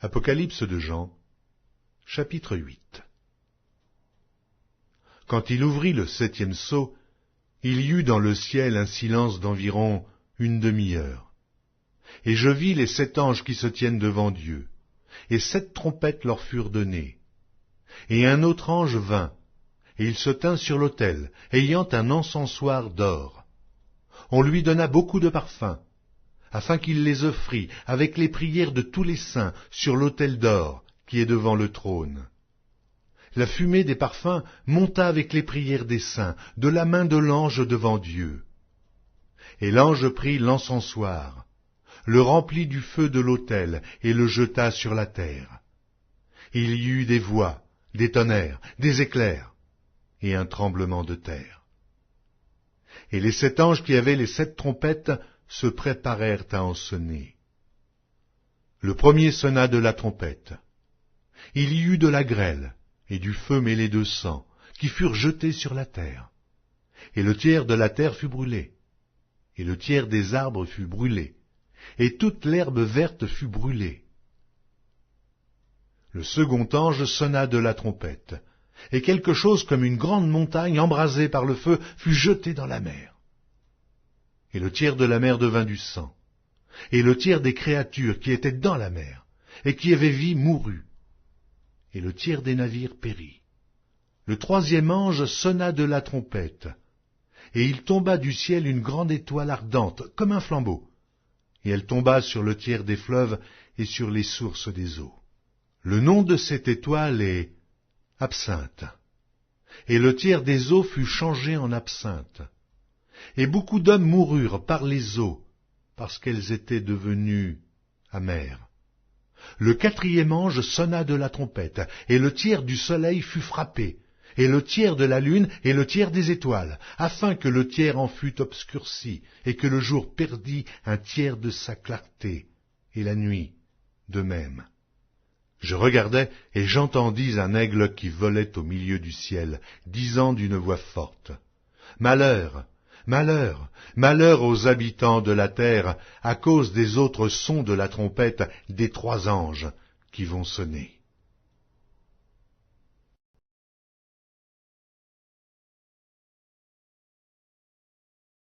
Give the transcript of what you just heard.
Apocalypse de Jean, chapitre 8. Quand il ouvrit le 7e sceau, il y eut dans le ciel un silence d'environ une demi-heure. Et je vis les 7 anges qui se tiennent devant Dieu, et 7 trompettes leur furent données. Et un autre ange vint, et il se tint sur l'autel, ayant un encensoir d'or. On lui donna beaucoup de parfums, afin qu'il les offrît avec les prières de tous les saints sur l'autel d'or qui est devant le trône. La fumée des parfums monta avec les prières des saints de la main de l'ange devant Dieu. Et l'ange prit l'encensoir, le remplit du feu de l'autel et le jeta sur la terre. Il y eut des voix, des tonnerres, des éclairs et un tremblement de terre. Et les 7 anges qui avaient les 7 trompettes se préparèrent à en sonner. Le premier sonna de la trompette. Il y eut de la grêle et du feu mêlé de sang, qui furent jetés sur la terre. Et le tiers de la terre fut brûlé, et le tiers des arbres fut brûlé, et toute l'herbe verte fut brûlée. Le second ange sonna de la trompette, et quelque chose comme une grande montagne embrasée par le feu fut jetée dans la mer. Et le tiers de la mer devint du sang, et le tiers des créatures qui étaient dans la mer, et qui avaient vie mourut, et le tiers des navires périt. Le 3e ange sonna de la trompette, et il tomba du ciel une grande étoile ardente, comme un flambeau, et elle tomba sur le tiers des fleuves et sur les sources des eaux. Le nom de cette étoile est Absinthe, et le tiers des eaux fut changé en absinthe. Et beaucoup d'hommes moururent par les eaux, parce qu'elles étaient devenues amères. Le 4e ange sonna de la trompette, et le tiers du soleil fut frappé, et le tiers de la lune, et le tiers des étoiles, afin que le tiers en fût obscurci, et que le jour perdît un tiers de sa clarté, et la nuit de même. Je regardai, et j'entendis un aigle qui volait au milieu du ciel, disant d'une voix forte, « Malheur, malheur, malheur aux habitants de la terre, à cause des autres sons de la trompette des 3 anges qui vont sonner. »